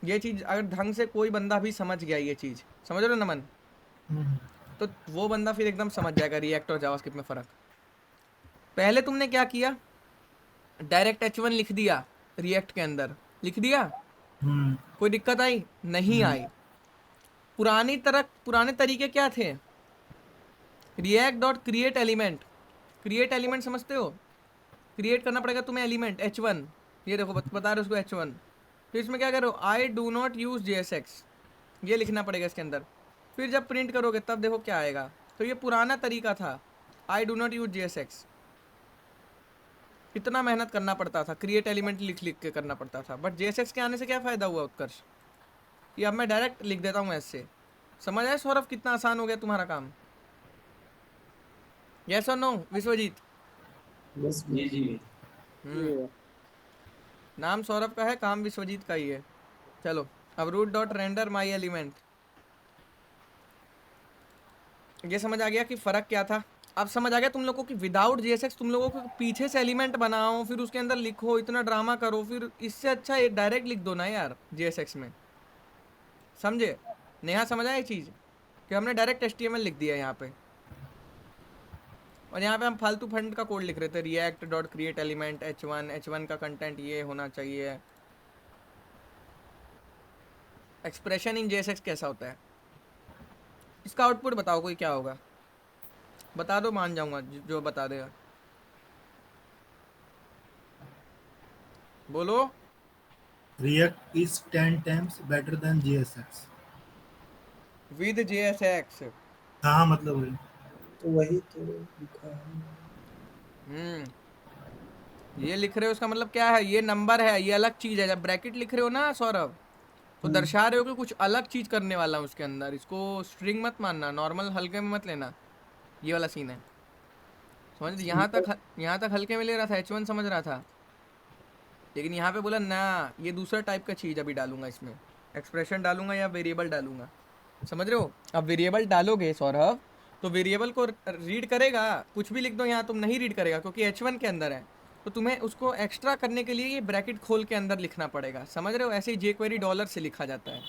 ये चीज़ अगर ढंग से कोई बंदा भी समझ गया ये चीज़, समझ रहे हो नमन, तो वो बंदा फिर एकदम समझ जाएगा रिएक्ट और जावास्क्रिप्ट में फ़र्क। पहले तुमने क्या किया, डायरेक्ट H1 लिख दिया, रिएक्ट के अंदर लिख दिया, कोई दिक्कत आई नहीं आई। पुराने तरीके क्या थे, react dot create element, create element समझते हो, क्रिएट करना पड़ेगा तुम्हें एलिमेंट H1, ये देखो बता रहे हो उसको H1, फिर इसमें क्या करो, I do not use JSX, ये लिखना पड़ेगा इसके अंदर। फिर जब प्रिंट करोगे तब देखो क्या आएगा। तो ये पुराना तरीका था, I do not use JSX, इतना मेहनत करना पड़ता था, क्रिएट एलिमेंट लिख लिख के करना पड़ता था। बट JSX के आने से क्या फ़ायदा हुआ उत्कर्ष, ये अब मैं डायरेक्ट लिख देता हूँ ऐसे। समझ आए सौरभ कितना आसान हो गया तुम्हारा काम? यस और नो विश्वजीत? बस जी जी। नाम सौरभ का है, काम विश्वजीत का ही है। चलो अब रूट डॉट रेंडर माई एलिमेंट, ये समझ आ गया कि फ़र्क क्या था। अब समझ आ गया तुम लोगों को कि विदाउट JSX तुम लोगों को पीछे से एलिमेंट बनाओ, फिर उसके अंदर लिखो, इतना ड्रामा करो, फिर इससे अच्छा ये डायरेक्ट लिख दो ना यार JSX में। समझे? नेहा समझ आया ये चीज़ कि हमने डायरेक्ट HTML लिख दिया यहाँ पे, और यहाँ पे हम फालतू फंड का कोड लिख रहे थे, react dot create element H1 का कंटेंट ये होना चाहिए। एक्सप्रेशन इन JSX कैसा होता है, इसका आउटपुट बताओ कोई क्या होगा, बता दो, मान जाऊंगा जो बता देगा। बोलो। React is 10 times better than JSX. With JSX। हाँ मतलब वही। तो वही तो लिखा है। ये लिख रहे हो उसका मतलब क्या है, ये नंबर है, ये अलग चीज़ है। जब ब्रैकेट लिख रहे हो ना सौरभ, तो दर्शा रहे हो कि कुछ अलग चीज़ करने वाला हूँ उसके अंदर। इसको स्ट्रिंग मत मानना, नॉर्मल हल्के में मत लेना, ये वाला सीन है। समझ, यहाँ तक हल्के में ले रहा था, H1 समझ रहा था, लेकिन यहाँ पे बोला ना ये दूसरा टाइप का चीज़ अभी डालूंगा इसमें, एक्सप्रेशन डालूंगा या वेरिएबल डालूंगा। समझ रहे हो? अब वेरिएबल डालोगे सौरभ, तो वेरिएबल को रीड करेगा, कुछ भी लिख दो यहाँ तुम, नहीं रीड करेगा क्योंकि H1 के अंदर है। तो तुम्हें उसको एक्स्ट्रा करने के लिए ये ब्रैकेट खोल के अंदर लिखना पड़ेगा। समझ रहे हो? ऐसे ही jQuery डॉलर से लिखा जाता है।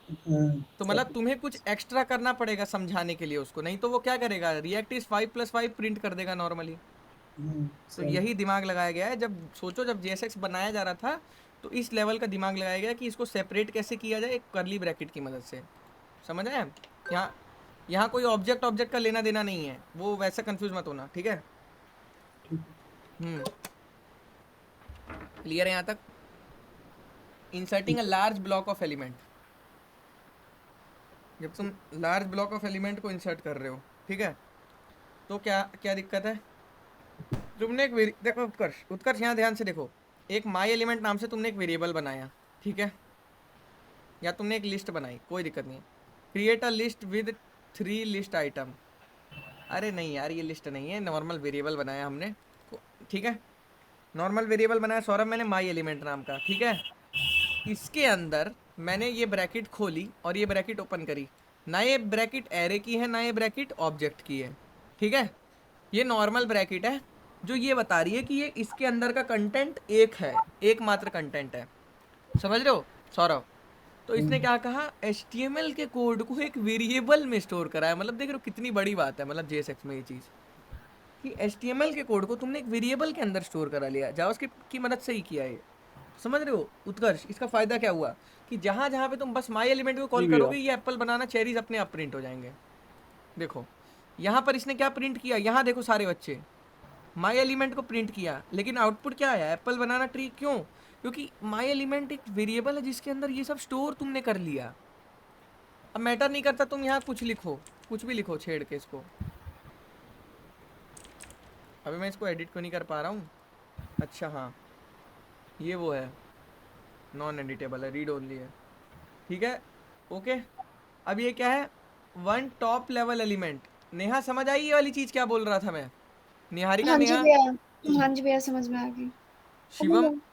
तो मतलब तुम्हें कुछ एक्स्ट्रा करना पड़ेगा समझाने के लिए उसको, नहीं तो वो क्या करेगा, रिएक्ट इज 5+5 प्रिंट कर देगा नॉर्मली। तो यही दिमाग लगाया गया है। जब सोचो जब JSX बनाया जा रहा था, तो इस लेवल का दिमाग लगाया गया कि इसको सेपरेट कैसे किया जाए एक कर्ली ब्रैकेट की मदद से। समझ आए? यहाँ कोई ऑब्जेक्ट का लेना देना नहीं है, वो वैसा कंफ्यूज मत होना, ठीक है? क्लियर है यहाँ तक? Inserting a large block of element, जब तुम लार्ज ब्लॉक ऑफ एलिमेंट को इंसर्ट कर रहे हो, ठीक है, तो क्या क्या दिक्कत है? तुमने एक देखो उत्कर्ष यहाँ ध्यान से देखो, एक माई एलिमेंट नाम से तुमने एक वेरिएबल बनाया, ठीक है, या तुमने एक लिस्ट बनाई, कोई दिक्कत नहीं। Create a list with 3 list item, अरे नहीं यार ये लिस्ट नहीं है, नॉर्मल वेरिएबल बनाया हमने, ठीक है, नॉर्मल वेरिएबल बनाया सौरभ मैंने माई एलिमेंट नाम का, ठीक है। इसके अंदर मैंने ये ब्रैकेट खोली और ये ब्रैकेट ओपन करी, ना ये ब्रैकेट एरे की है ना ये ब्रैकेट ऑब्जेक्ट की है, ठीक है। ये नॉर्मल ब्रैकेट है जो ये बता रही है कि ये इसके अंदर का कंटेंट एक है, एकमात्र कंटेंट है। समझ रहे हो सौरभ? तो इसने क्या कहा, HTML के कोड को एक वेरिएबल में स्टोर करा है। मतलब देख रहे हो कितनी बड़ी बात है, मतलब JSX में ये चीज़ कि HTML के कोड को तुमने एक वेरिएबल के अंदर स्टोर करा लिया, जावास्क्रिप्ट की मदद से ही किया है। समझ रहे हो उत्कर्ष? इसका फायदा क्या हुआ कि जहां जहां पे तुम बस माई एलिमेंट को कॉल करोगे, ये एप्पल बनाना चेरीज अपने आप प्रिंट हो जाएंगे। देखो यहाँ पर इसने क्या प्रिंट किया, यहाँ देखो सारे बच्चे माई एलिमेंट को प्रिंट किया, लेकिन आउटपुट क्या आया, एप्पल बनाना ट्री। क्यों? क्योंकि माई एलिमेंट एक वेरिएबल है जिसके अंदर ये सब स्टोर तुमने कर लिया। अब मैटर नहीं करता तुम यहाँ कुछ लिखो, कुछ भी लिखो छेड़ के इसको। अभी मैं इसको एडिट क्यों नहीं कर पा रहा हूँ? अच्छा हाँ, ये वो है, नॉन एडिटेबल है, रीड ओनली है, ठीक है, ओके। अब ये क्या है, 1 टॉप लेवल एलिमेंट। नेहा समझ आई ये वाली चीज़ क्या बोल रहा था मैं? निहारिका, हाँ जी नेहा, भैया, हाँ जी भैया, समझ में आ गई।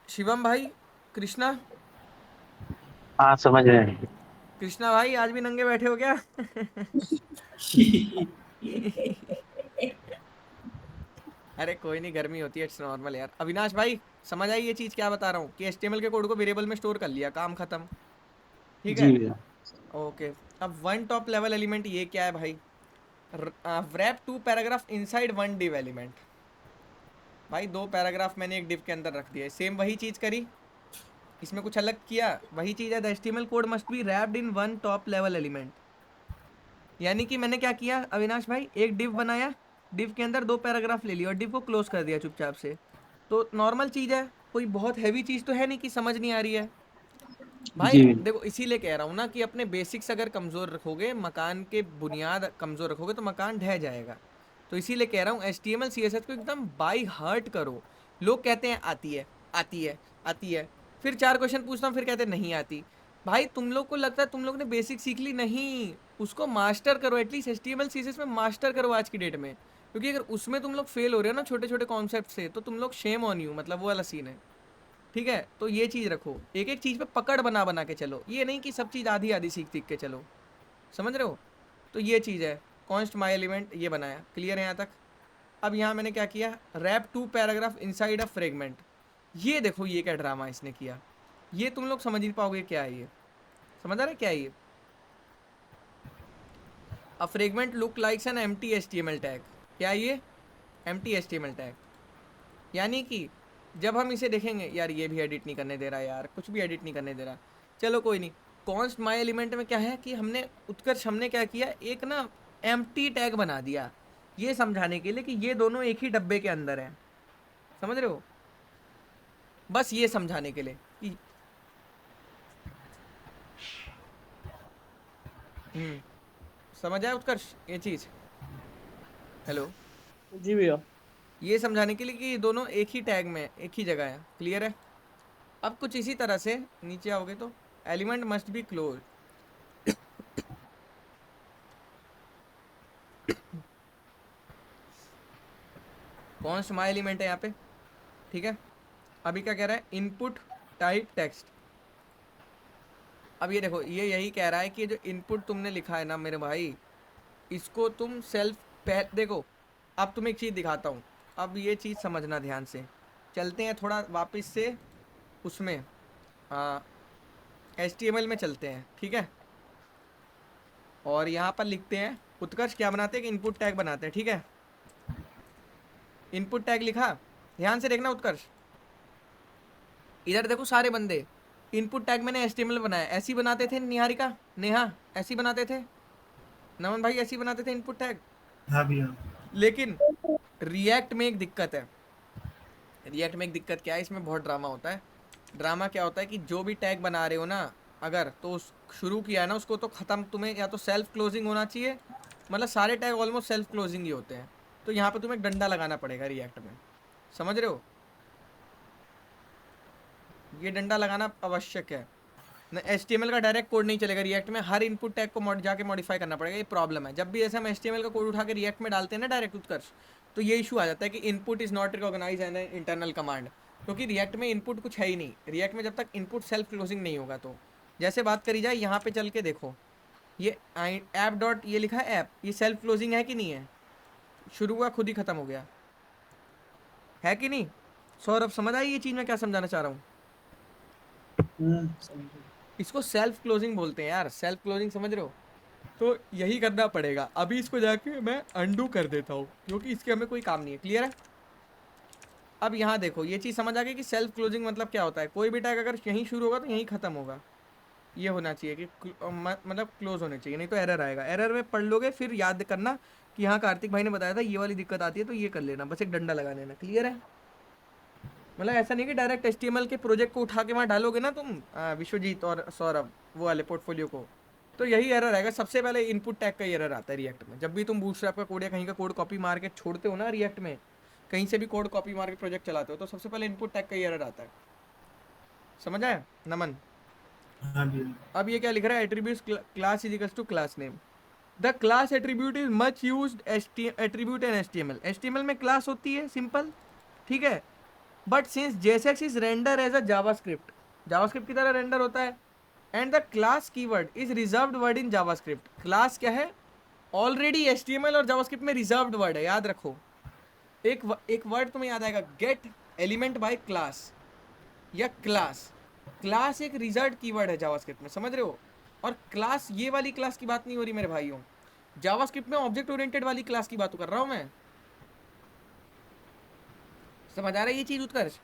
शिवम भाई, कृष्णा, हाँ समझ रहे हैं। कृष्णा भाई आज भी नंगे बैठे हो क्या? अरे कोई नहीं, गर्मी होती है, इट्स नॉर्मल यार। अविनाश भाई समझ आई ये चीज़ क्या बता रहा हूँ कि HTML के कोड को वेरिएबल में स्टोर कर लिया, काम खत्म। ठीक जी है भैया। ओके। अब वन टॉप लेवल एलिमेंट ये क्या है भाई, wrap 2 paragraph inside one div element. भाई 2 पैराग्राफ मैंने एक डिव के अंदर रख दिया, सेम वही चीज करी, इसमें कुछ अलग किया, वही चीज है। The HTML code must be wrapped in one top level element. यानी कि मैंने क्या किया अविनाश भाई, एक डिव बनाया, डिव के अंदर 2 पैराग्राफ ले लिया और डिव को क्लोज कर दिया चुपचाप से। तो नॉर्मल चीज है, कोई बहुत हैवी चीज तो है नहीं कि समझ नहीं आ रही है भाई। जी देखो इसीलिए कह रहा हूँ ना कि अपने बेसिक्स अगर कमज़ोर रखोगे, मकान के बुनियाद कमज़ोर रखोगे तो मकान ढह जाएगा। तो इसीलिए कह रहा हूँ HTML CSS को एकदम बाई हार्ट करो। लोग कहते हैं आती है आती है आती है, फिर 4 क्वेश्चन पूछता हूँ फिर कहते हैं नहीं आती। भाई तुम लोग को लगता है तुम लोग ने बेसिक सीख ली, नहीं, उसको मास्टर करो, एटलीस्ट HTML CSS में मास्टर करो आज की डेट में। क्योंकि अगर उसमें तुम लोग फेल हो रहे हो ना छोटे छोटे कॉन्सेप्ट से, तो तुम लोग शेम ऑन यू, मतलब वो वाला सीन है। ठीक है, तो ये चीज़ रखो, एक एक चीज़ पे पकड़ बना बना के चलो, ये नहीं कि सब चीज़ आधी आधी सीख सीख के चलो, समझ रहे हो। तो ये चीज़ है, कॉन्स्ट माई एलिमेंट ये बनाया, क्लियर है यहाँ तक। अब यहाँ मैंने क्या किया, wrap 2 paragraph inside a fragment. ये देखो ये क्या ड्रामा इसने किया, ये तुम लोग समझ नहीं पाओगे क्या है ये, समझ आ रहा है क्या है ये। अ fragment look likes an empty HTML tag. क्या है ये, एम्प्टी HTML टैग। यानी कि जब हम इसे देखेंगे, यार ये भी एडिट नहीं करने दे रहा यार, कुछ भी एडिट नहीं करने दे रहा, चलो कोई नहीं। कॉन्स्ट माई एलिमेंट में क्या है कि हमने क्या किया, एक ना एम्प्टी टैग बना दिया, ये समझाने के लिए कि ये दोनों एक ही डब्बे के अंदर हैं, समझ रहे हो, बस ये समझाने के लिए कि समझ आया उत्कर्ष ये चीज़। हेलो, जी भैया। ये समझाने के लिए कि ये दोनों एक ही टैग में एक ही जगह है, क्लियर है। अब कुछ इसी तरह से नीचे आओगे तो एलिमेंट मस्ट बी क्लोज। कौन माई एलिमेंट है यहाँ पे, ठीक है। अभी क्या कह रहा है, इनपुट टाइप टेक्स्ट। अब ये देखो, ये यही कह रहा है कि जो इनपुट तुमने लिखा है ना मेरे भाई, इसको तुम देखो। अब तुम्हें एक चीज़ दिखाता हूँ, अब ये चीज़ समझना ध्यान से। चलते हैं थोड़ा वापस से उसमें HTML में चलते हैं, ठीक है। और यहाँ पर लिखते हैं, उत्कर्ष क्या बनाते हैं कि इनपुट टैग बनाते हैं, ठीक है। इनपुट टैग लिखा, ध्यान से देखना उत्कर्ष, इधर देखो सारे बंदे, इनपुट टैग मैंने HTML बनाया, ऐसी बनाते थे निहारिका नेहा, ऐसी बनाते थे, नमन भाई ऐसी बनाते थे इनपुट टैग। हाँ भैया। लेकिन रिएक्ट में एक दिक्कत है, रिएक्ट में एक दिक्कत क्या है, इसमें बहुत ड्रामा होता है। ड्रामा क्या होता है कि जो भी टैग बना रहे हो ना अगर, तो शुरू किया है ना उसको, तो ख़त्म तुम्हें या तो सेल्फ क्लोजिंग होना चाहिए, मतलब सारे टैग ऑलमोस्ट सेल्फ क्लोजिंग ही होते हैं। तो यहाँ पे तुम्हें डंडा लगाना पड़ेगा रिएक्ट में, समझ रहे हो, ये डंडा लगाना आवश्यक है ना। HTML का डायरेक्ट कोड नहीं चलेगा रिएक्ट में, हर इनपुट टैग को जाके मॉडिफाई करना पड़ेगा, ये प्रॉब्लम है। जब भी ऐसे हम HTML का कोड उठा के रिएक्ट में डालते हैं ना डायरेक्ट उत्कर्ष, तो ये इशू आ जाता है कि input is not recognize an internal command, क्योंकि रिएक्ट में इनपुट कुछ है ही नहीं। रिएक्ट में जब तक इनपुट सेल्फ क्लोजिंग नहीं होगा, तो जैसे बात करी जाए यहाँ पे चल के देखो, ये ऐप डॉट ये लिखा है ऐप, ये सेल्फ क्लोजिंग है कि नहीं है, शुरू हुआ खुद ही ख़त्म हो गया, है कि नहीं। सौरभ समझ आई ये चीज़ मैं क्या समझाना चाह रहा हूँ। समझो। इसको सेल्फ क्लोजिंग बोलते हैं यार, सेल्फ क्लोजिंग, समझ रहे हो। तो यही करना पड़ेगा। अभी इसको जाके मैं अंडू कर देता हूँ, क्योंकि इसके हमें कोई काम नहीं है, क्लियर है। अब यहाँ देखो ये चीज़ समझ आ गई कि सेल्फ क्लोजिंग मतलब क्या होता है। कोई भी टैग अगर यहीं शुरू होगा तो यहीं ख़त्म होगा, ये होना चाहिए कि मतलब क्लोज होने चाहिए, नहीं तो एरर आएगा। एरर में पढ़ लोगे फिर याद करना कि हाँ कार्तिक भाई ने बताया था ये वाली दिक्कत आती है, तो ये कर लेना, बस एक डंडा लगा लेना, क्लियर है। मतलब ऐसा नहीं कि डायरेक्ट HTML के प्रोजेक्ट को उठा के वहाँ डालोगे ना तुम, विश्वजीत और सौरभ, वो वाले पोर्टफोलियो को, तो यही एरर आएगा। सबसे पहले इनपुट टैग का एरर आता है रिएक्ट में। जब भी तुम बूटस्ट्रैप का कोड या कहीं का कोड कॉपी मार के छोड़ते हो ना रिएक्ट में, कहीं से भी कोड कॉपी मार के प्रोजेक्ट चलाते हो, तो सबसे पहले इनपुट टैग का एरर आता है, समझ आया नमन। हाँ भैया। अब ये क्या लिख रहा है, attribute class is equals to class name. The class attribute is much used attribute in HTML। HTML में क्लास होती है सिंपल, ठीक है, but since JSX is render as a JavaScript, JavaScript की तरह रेंडर होता है, and the class keyword is reserved word in JavaScript. Class क्या है, ऑलरेडी HTML और जावास्क्रिप्ट में रिजर्व्ड वर्ड है, याद रखो। एक वर्ड तुम्हें याद आएगा, गेट एलिमेंट बाय क्लास या क्लास, क्लास एक रिजल्ट कीवर्ड है जावास्क्रिप्ट में, समझ रहे हो? और क्लास ये वाली क्लास की बात नहीं हो रही मेरे भाइयों, जावास्क्रिप्ट में ऑब्जेक्ट ओरिएंटेड वाली क्लास की बात कर रहा हूँ मैं। समझ आ रहा है ये चीज़ उत्कर्ष?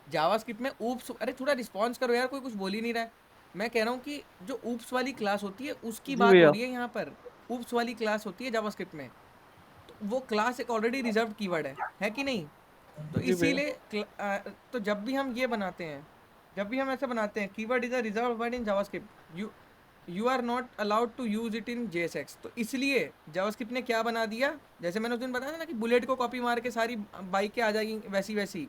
जावास्क्रिप्ट में ऊप्स, अरे थोड़ा रिस्पॉन्स करो यार, कोई कुछ बोल ही नहीं रहा है। मैं कह रहा हूँ कि जो ऊप्स वाली क्लास होती है उसकी जी बात हो भैया। रही है यहाँ पर। ऊप्स वाली क्लास होती है जावास्क्रिप्ट में, तो वो क्लास एक ऑलरेडी रिजर्व कीवर्ड है कि नहीं? तो जी भैया। इसीलिए तो जब भी हम ये बनाते हैं, जब भी हम ऐसे बनाते हैं keyword is a reserve word in JavaScript, you are not allowed to use it in JSX। तो इसलिए जावास्क्रिप्ट ने क्या बना दिया, जैसे मैंने उस दिन बताया ना कि बुलेट को कॉपी मार के सारी बाइकें आ जाएगी वैसी वैसी,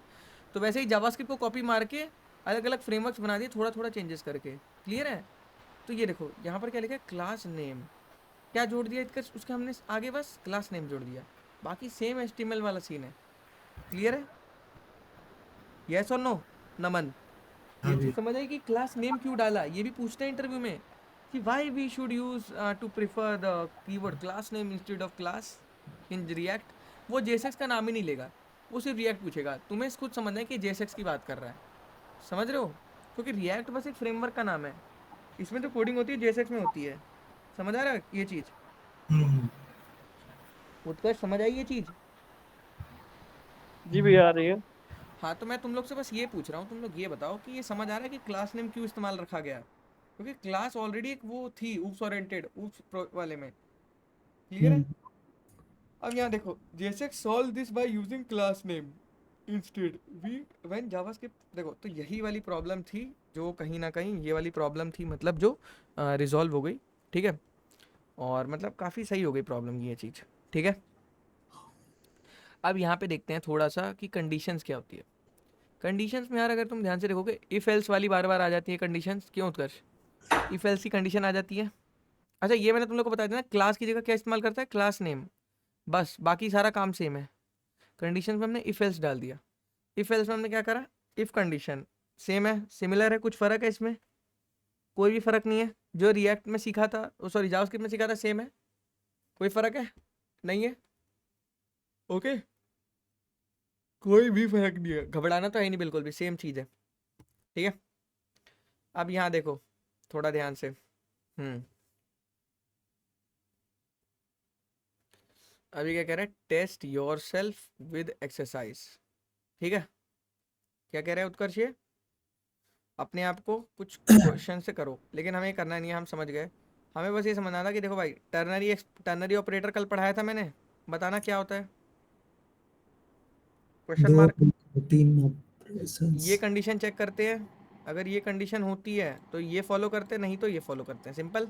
तो वैसे ही जावास्क्रिप्ट को कॉपी मार के अलग अलग फ्रेमवर्क्स बना दिए, थोड़ा थोड़ा चेंजेस करके। क्लियर है? तो ये देखो यहाँ पर क्या लिखा है, क्लास नेम क्या जोड़ दिया इसका, उसके हमने आगे बस क्लास नेम जोड़ दिया, बाकी सेम HTML वाला सीन है। क्लियर है? यस और नो नमन? हाँ ये भैया। चीज़ समझ आई कि क्लास नेम क्यों डाला, ये भी पूछते हैं इंटरव्यू में कि why we should use to prefer the keyword class name instead of class in React. वो JSX का नाम ही नहीं लेगा, वो सिर्फ रिएक्ट पूछेगा। तुम्हें खुद समझना है कि JSX की बात कर रहा है, समझ रहे हो? क्योंकि रिएक्ट बस एक फ्रेमवर्क का नाम है, इसमें जो कोडिंग होती है JSX में होती है। समझ आ रहा है ये चीज़? हम्म, उत्कर्ष समझ आई ये चीज़? जी भैया आ रही है। हाँ, तो मैं तुम लोग से बस ये पूछ रहा हूँ, तुम लोग ये बताओ कि ये समझ आ रहा है कि क्लास नेम क्यों इस्तेमाल रखा गया? क्योंकि क्लास ऑलरेडी एक वो थी ऊप्स ओरिएंटेड, ऊप्स वाले में। क्लियर है? हम्म, अब यहाँ देखो, JSX solve this by using class name instead we when JavaScript. देखो, तो यही वाली प्रॉब्लम थी जो कहीं ना कहीं ये वाली प्रॉब्लम थी, मतलब जो रिजॉल्व हो गई। ठीक है? और मतलब काफ़ी सही हो गई प्रॉब्लम की ये चीज़। ठीक है? अब यहाँ पे देखते हैं थोड़ा सा कि कंडीशंस क्या होती है। कंडीशंस में यार अगर तुम ध्यान से देखोगे, इफ एल्स वाली बार बार आ जाती है कंडीशंस, क्यों उत्कर्ष? इफ एल्स की कंडीशन आ जाती है। अच्छा, ये मैंने तुम लोग को बता देना, क्लास की जगह क्या इस्तेमाल करता है, क्लास नेम, बस बाकी सारा काम सेम है। कंडीशन में हमने इफ एल्स डाल दिया, इफ एल्स में हमने क्या करा, इफ कंडीशन सेम है, सिमिलर है, कुछ फर्क है इसमें? कोई भी फर्क नहीं है। जो रिएक्ट में सीखा था, सॉरी जावास्क्रिप्ट में सीखा था, सेम है। कोई फर्क है? नहीं है। ओके, कोई भी फर्क नहीं है, घबराना तो है नहीं, बिल्कुल भी सेम चीज़ है। ठीक है? अब यहाँ देखो थोड़ा ध्यान से। अभी क्या कह रहा है, test your self with exercise. ठीक है? क्या कह रहा है उत्कर्ष? ये अपने आप को कुछ क्वेश्चन से करो, लेकिन हमें करना नहीं है, हम समझ गए। हमें बस ये समझना था कि देखो भाई, टर्नरी ऑपरेटर कल पढ़ाया था मैंने, बताना क्या होता है? क्वेश्चन दो मार्क। तीन ऑपरेशंस। ये कंडीशन चेक करते हैं, अगर ये कंडीशन होती है तो ये फॉलो करते हैं, नहीं तो ये फॉलो करते हैं, सिंपल।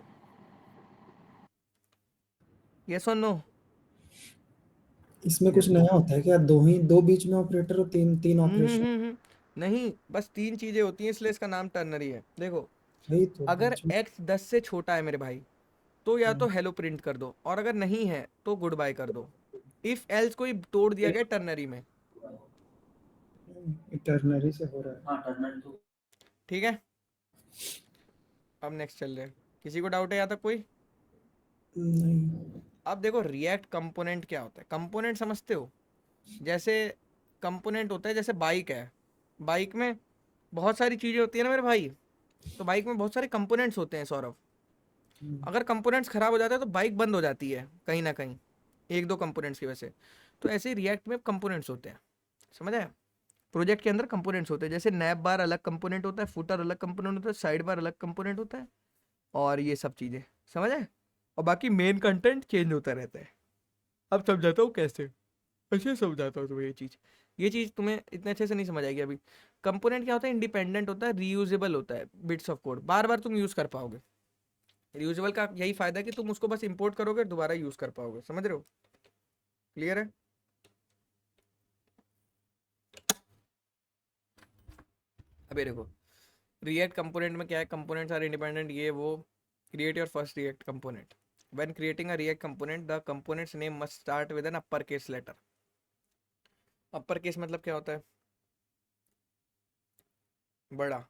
यस और नो? इसमें कुछ नया होता है क्या? दो बीच में ऑपरेटर और तीन तीन ऑपरेशन? नहीं, बस 3 चीजें होती हैं, इसलिए इसका नाम टर्नरी है। देखो, वही तो अगर बीच में। x 10 से छोटा है मेरे भाई, तो या तो हेलो प्रिंट कर दो, और अगर नहीं है तो गुड बाय कर दो। इफ एल्स कोई तोड़ दिया गया टर्नरी में। इटरनरी से हो रहा है। ठीक है? अब नेक्स्ट चल रहे हैं, किसी को डाउट है यहाँ तक कोई? नहीं। अब देखो, रिएक्ट कंपोनेंट क्या होता है, कंपोनेंट समझते हो? जैसे कंपोनेंट होता है, जैसे बाइक है, बाइक में बहुत सारी चीज़ें होती है ना मेरे भाई, तो बाइक में बहुत सारे कंपोनेंट्स होते हैं सौरभ। अगर कंपोनेंट्स खराब हो जाते हैं तो बाइक बंद हो जाती है कहीं ना कहीं, एक दो कंपोनेंट्स की वजह से। तो ऐसे ही रिएक्ट में कंपोनेंट्स होते हैं, समझ आया? प्रोजेक्ट के अंदर कंपोनेंट्स होते हैं, जैसे नैप बार अलग कंपोनेंट होता है, फुटर अलग कंपोनेंट होता है, साइड बार अलग कंपोनेंट होता है, और ये सब चीज़ें, समझ आए? और बाकी मेन कंटेंट चेंज होता रहता है। अब समझाता हूँ कैसे, अच्छे समझाता हूँ तुम्हें ये चीज़ तुम्हें इतने अच्छे से नहीं समझ आएगी अभी। कंपोनेंट क्या होता है, इंडिपेंडेंट होता है, रीयूजेबल होता है, बिट्स ऑफ कोड बार बार तुम यूज़ कर पाओगे। रीयूजेबल का यही फायदा है कि तुम उसको बस इंपोर्ट करोगे, दोबारा यूज़ कर पाओगे, समझ रहे हो? क्लियर है? अभी देखो, रिएक्ट कंपोनेंट में क्या है, कंपोनेंट्स आर इंडिपेंडेंट, ये वो। Create your first React component. When creating a React component, the components name must start with an upper case letter. Upper case मतलब क्या होता है, बड़ा,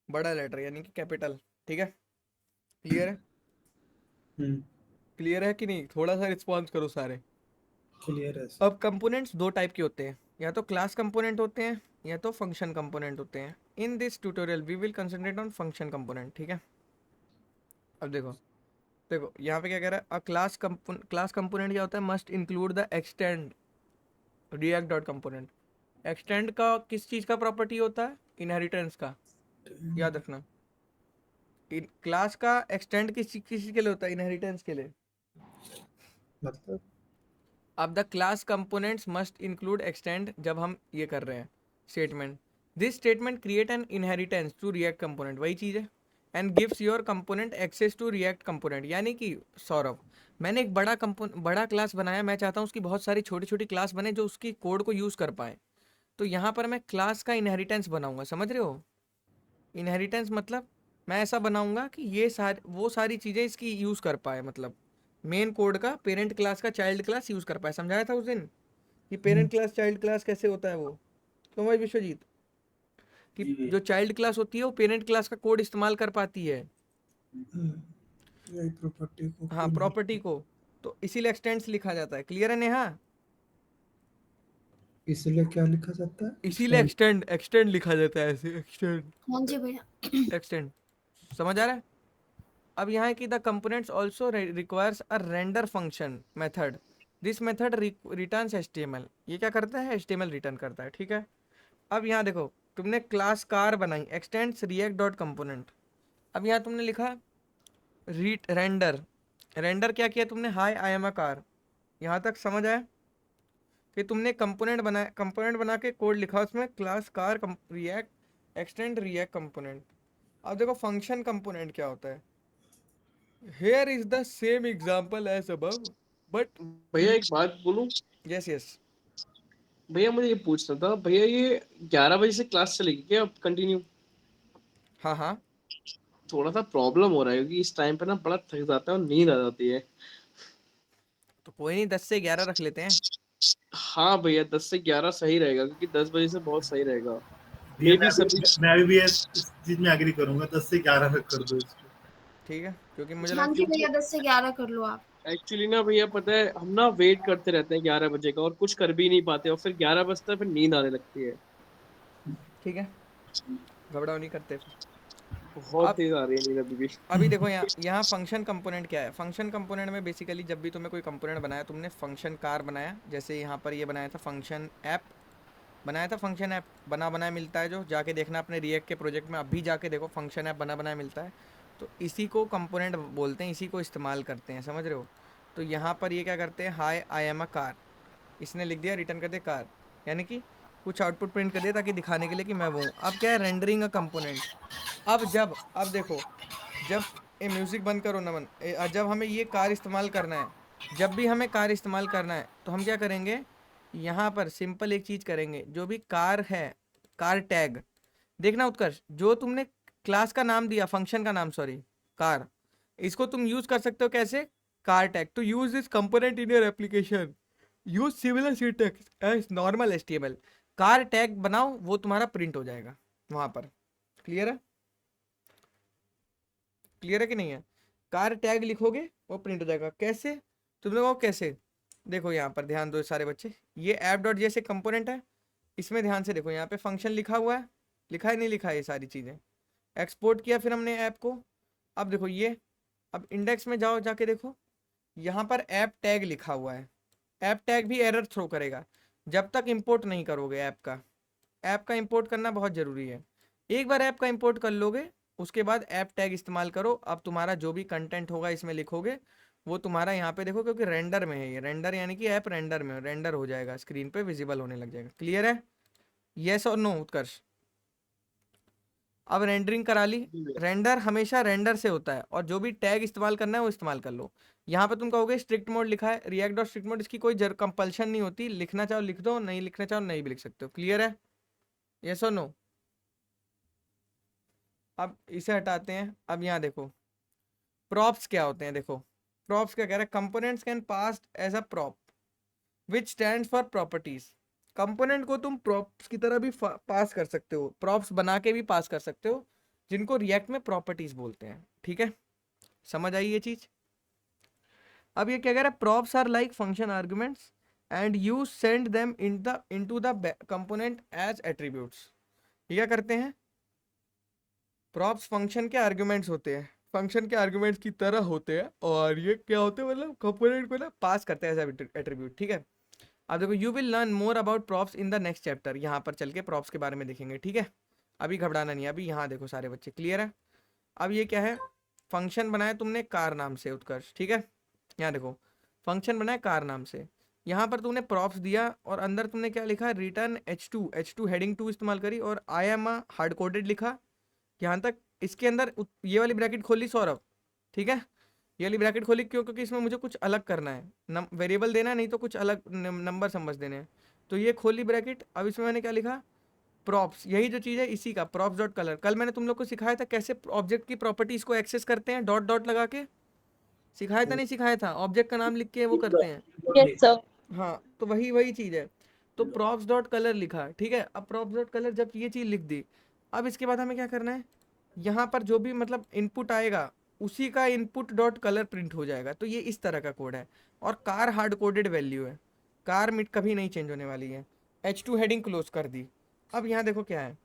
बड़ा लेटर यानी कि कैपिटल। ठीक है? क्लियर है? क्लियर है कि नहीं? थोड़ा सा रिस्पॉन्स करो सारे। क्लियर है। अब कंपोनेंट्स दो टाइप के होते हैं, या तो क्लास कंपोनेंट होते हैं, या तो फंक्शन कंपोनेंट होते हैं। In this tutorial we will concentrate on function component, ठीक है। अब देखो देखो यहाँ पे क्या कह रहा है, अ क्लास कंपोनेंट क्या होता है, must include the extend react dot component. Extend का किस चीज़ का प्रॉपर्टी होता है, इनहेरिटेंस का, याद रखना। क्लास का एक्सटेंड किस के लिए होता है, इनहेरिटेंस के लिए। मतलब अब the class components must include extend, जब हम ये कर रहे हैं statement, this statement create an inheritance to React component, वही चीज़ है, and gives your component access to React component. यानी कि सौरभ, मैंने एक बड़ा क्लास बनाया, मैं चाहता हूँ उसकी बहुत सारी छोटी छोटी क्लास बने जो उसकी कोड को यूज़ कर पाए। तो यहाँ पर मैं क्लास का इनहेरिटेंस बनाऊंगा, समझ रहे हो। इनहेरिटेंस मतलब मैं ऐसा बनाऊंगा कि ये वो सारी चीज़ें इसकी यूज़ कर पाए, मतलब मेन कोड का पेरेंट क्लास का चाइल्ड क्लास यूज़ कर पाए। समझाया था उस दिन कि पेरेंट क्लास चाइल्ड क्लास कैसे होता है वो, तो भाई विश्वजीत, कि जो चाइल्ड क्लास होती है वो पेरेंट क्लास का कोड इस्तेमाल कर पाती है, यही प्रॉपर्टी को हाँ, प्रॉपर्टी को। तो इसीलिए एक्सटेंड्स लिखा जाता है। क्लियर है नेहा। इसलिए क्या लिखा जाता है, इसीलिए एक्सटेंड लिखा जाता है ऐसे, एक्सटेंड हाँ जी भैया। एक्सटेंड। समझ आ रहा है। अब यहाँ है कि the components also requires a render function method, this method returns HTML। ये क्या करता है, HTML रिटर्न करता है, ठीक है। अब यहाँ देखो, तुमने क्लास कार बनाई, एक्सटेंड्स रिएक्ट डॉट कंपोनेंट। अब यहाँ तुमने लिखा रेंडर, रेंडर क्या किया तुमने, high I am a car. यहाँ तक समझ आया कि तुमने कंपोनेंट बनाया, कंपोनेंट बना के कोड लिखा उसमें class car react extend react component. अब देखो फंक्शन कंपोनेंट क्या होता है, here is the same example as above but भैया एक बात बोलूं। yes yes भैया मुझे ये पूछना था भैया, ये 11 बजे से क्लास चलेगी क्या अब कंटिन्यू? हाँ हाँ, थोड़ा सा प्रॉब्लम हो रहा है क्योंकि इस टाइम पे ना बड़ा थक जाता है और नींद आ जाती है। तो कोई नहीं, 10 से 11 रख लेते हैं। हाँ भैया 10 से 11 सही रहेगा क्योंकि 10 बजे से बहुत सही रहेगा। भैया मे भी सभी मैं भी इस चीज में एग्री करूंगा, 10 से 11 तक कर दो इसको। ठीक है, क्योंकि मुझे हाँ लगा जी भैया 10 से 11 कर लो आप। एक्चुअली ना भैया पता है हम ना वेट करते रहते हैं 11 बजे का और कुछ कर भी नहीं पाते और फिर 11 बजता है फिर नींद आने लगती है। ठीक है, घबराओ नहीं करते फिर। बहुत अब तेज आ रही है नींद अभी भी। अभी देखो यहाँ फंक्शन कंपोनेंट क्या है। फंक्शन कंपोनेंट में बेसिकली जब भी तुम्हें कोई कंपोनेंट बनाया, तुमने फंक्शन कार बनाया, जैसे यहाँ पर ये बनाया था फंक्शन ऐप, बनाया था फंक्शन ऐप, बना बनाया मिलता है, जो जाके देखना अपने रिएक्ट के प्रोजेक्ट में, अभी जाके देखो फंक्शन ऐप बना बनाया मिलता है। तो इसी को कंपोनेंट बोलते हैं, इसी को इस्तेमाल करते हैं, समझ रहे हो। तो यहाँ पर ये क्या करते हैं, high I am a car, इसने लिख दिया, रिटर्न कर दिया कार, यानी कि कुछ आउटपुट प्रिंट कर दिया ताकि दिखाने के लिए कि मैं वो हूँ। अब क्या है, रेंडरिंग अ कंपोनेंट। अब देखो, जब ये म्यूज़िक बंद करो नमन, जब हमें ये कार इस्तेमाल करना है, जब भी हमें कार इस्तेमाल करना है तो हम क्या करेंगे, यहाँ पर सिंपल एक चीज़ करेंगे, जो भी कार है, कार टैग, देखना उत्कर्ष, जो तुमने क्लास का नाम दिया, फंक्शन का नाम सॉरी, कार, इसको तुम यूज़ कर सकते हो कैसे, car tag. To use this component in your application use similar syntax as normal HTML। Car tag बनाओ, वो तुम्हारा प्रिंट हो जाएगा वहाँ पर। क्लियर है, क्लियर है कि नहीं है। कार टैग लिखोगे वो प्रिंट हो जाएगा। कैसे, तुम लोग कैसे, देखो यहाँ पर ध्यान दो सारे बच्चे, ये ऐप डॉट जैसे कंपोनेंट है, इसमें ध्यान से देखो, यहाँ पे फंक्शन लिखा हुआ है, लिखा है नहीं लिखा है, ये सारी चीज़ें एक्सपोर्ट किया फिर हमने ऐप को। अब देखो ये, अब इंडेक्स में जाओ, जाके देखो यहाँ पर ऐप टैग लिखा हुआ है। ऐप टैग भी एरर थ्रो करेगा जब तक इंपोर्ट नहीं करोगे ऐप का। ऐप का इंपोर्ट करना बहुत ज़रूरी है। एक बार ऐप का इंपोर्ट कर लोगे, उसके बाद ऐप टैग इस्तेमाल करो। अब तुम्हारा जो भी कंटेंट होगा इसमें लिखोगे, वो तुम्हारा यहाँ पे देखो, क्योंकि रेंडर में है ये, रेंडर यानी कि ऐप रेंडर में रेंडर हो जाएगा, स्क्रीन पे विजिबल होने लग जाएगा। क्लियर है, येस और नो उत्कर्ष। अब रेंडरिंग करा ली, रेंडर हमेशा रेंडर से होता है, और जो भी टैग इस्तेमाल करना है वो इस्तेमाल कर लो। यहाँ पे तुम कहोगे स्ट्रिक्ट मोड लिखा है, रिएक्ट डॉट स्ट्रिक्ट मोड, इसकी कोई कंपल्शन नहीं होती, लिखना चाहो लिख दो, नहीं लिखना चाहो नहीं भी लिख सकते हो। क्लियर है, येस और नो। अब इसे हटाते हैं। अब यहाँ देखो प्रॉप्स क्या होते हैं, देखो प्रॉप्स क्या कह रहा है, components can pass as a prop which stand for properties. Component को तुम प्रॉप्स की तरह भी पास कर सकते हो, प्रॉप्स बना के भी पास कर सकते हो, जिनको रिएक्ट में प्रॉपर्टीज बोलते हैं। ठीक है, समझ आई ये चीज। अब ये क्या कह रहा है, props are like function arguments and you send them into the component as attributes. ये क्या करते हैं, प्रॉप्स फंक्शन के आर्गुमेंट्स होते हैं, फंक्शन के आर्गुमेंट्स की तरह होते हैं, और ये क्या होते हैं मतलब कंपोनेंट को ना पास करते हैं एज एट्रीब्यूट, ठीक है। अब देखो you will learn more about props in the next chapter, यहाँ पर चल के प्रॉप्स के बारे में देखेंगे, ठीक है। अभी घबराना नहीं, अभी यहाँ देखो सारे बच्चे क्लियर है। अब ये क्या है, फंक्शन बनाया तुमने कार नाम से उत्कर्ष, ठीक है। यहाँ देखो फंक्शन बनाया कार नाम से, यहाँ पर तुमने प्रॉप्स दिया और अंदर तुमने क्या लिखा, रिटर्न h2 हेडिंग 2 इस्तेमाल करी और आई एम हार्ड कोडेड लिखा यहाँ तक। इसके अंदर ये वाली ब्रैकेट खोली सौरभ, ठीक है, ये वाली ब्रैकेट खोली क्यों, क्योंकि इसमें मुझे कुछ अलग करना है, वेरिएबल देना है, नहीं तो कुछ अलग नंबर समझ देने हैं। तो ये खोली ब्रैकेट, अब इसमें मैंने क्या लिखा, प्रॉप्स, यही जो चीज़ है इसी का प्रॉप्स डॉट कलर। कल मैंने तुम लोग को सिखाया था कैसे ऑब्जेक्ट की प्रॉपर्टीज को एक्सेस करते हैं, डॉट डॉट लगा के सिखाया था, नहीं सिखाया था, ऑब्जेक्ट का नाम लिख के वो करते हैं। Yes sir. हाँ तो वही चीज़ है। तो प्रॉप्स डॉट कलर लिखा, ठीक है। अब प्रॉप्स डॉट कलर जब ये चीज़ लिख दी, अब इसके बाद हमें क्या करना है, यहाँ पर जो भी मतलब इनपुट आएगा उसी का इनपुट डॉट कलर प्रिंट हो जाएगा। तो ये इस तरह का कोड है, और कार हार्ड कोडेड वैल्यू है, कार मिट कभी नहीं चेंज होने वाली है। h2 हेडिंग क्लोज कर दी। अब यहाँ देखो क्या है,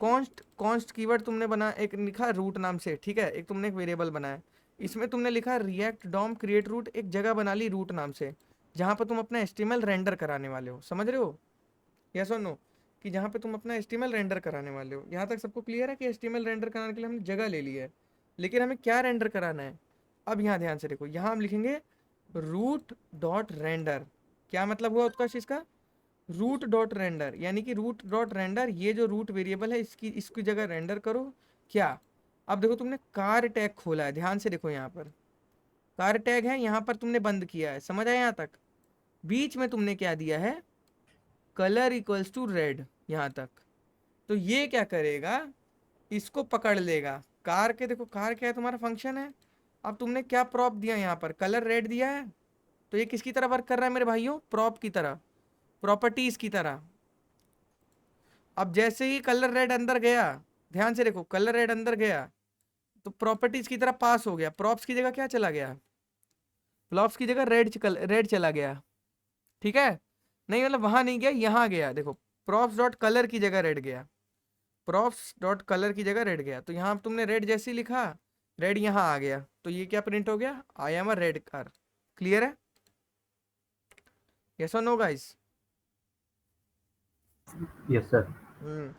कॉन्स्ट कीवर्ड तुमने बना, एक लिखा रूट नाम से, ठीक है, एक तुमने एक वेरिएबल बनाया, इसमें तुमने लिखा रिएक्ट डॉम क्रिएट रूट, एक जगह बना ली रूट नाम से जहाँ पर तुम अपना HTML रेंडर कराने वाले हो, समझ रहे हो, यस और नो, कि जहाँ पे तुम अपना HTML रेंडर कराने वाले हो। यहाँ तक सबको क्लियर है कि HTML रेंडर कराने के लिए हमने जगह ले ली है, लेकिन हमें क्या रेंडर कराना है। अब यहाँ ध्यान से देखो, यहाँ हम लिखेंगे रूट डॉट रेंडर। क्या मतलब हुआ उत्कर्ष इसका, रूट डॉट रेंडर, यानी कि रूट डॉट रेंडर, ये जो रूट वेरिएबल है इसकी जगह रेंडर करो। क्या, अब देखो तुमने कार टैग खोला है, ध्यान से देखो, यहाँ पर कार टैग है, यहाँ पर तुमने बंद किया है, समझ आया यहाँ तक। बीच में तुमने क्या दिया है, कलर इक्वल्स टू रेड, यहाँ तक। तो ये क्या करेगा, इसको पकड़ लेगा, कार के, देखो कार क्या है, तुम्हारा फंक्शन है। अब तुमने क्या प्रॉप दिया, यहाँ पर कलर रेड दिया है, तो ये किसकी तरह वर्क कर रहा है मेरे भाइयों, प्रॉप की तरह, प्रॉपर्टीज की तरह। अब जैसे ही कलर रेड अंदर गया, ध्यान से देखो, कलर रेड अंदर गया तो प्रॉपर्टीज की तरह पास हो गया, प्रॉप्स की जगह क्या चला गया, प्रॉप्स की जगह रेड चला गया, ठीक है। नहीं मतलब वहां नहीं गया, यहाँ गया, देखो प्रॉप्स डॉट कलर की जगह रेड गया, प्रॉप्स डॉट कलर की जगह रेड गया। तो यहाँ तुमने रेड जैसे ही लिखा, रेड यहाँ आ गया, तो ये क्या प्रिंट हो गया, आई am a red car. Clear है, यस और नो गाइस। Yes sir.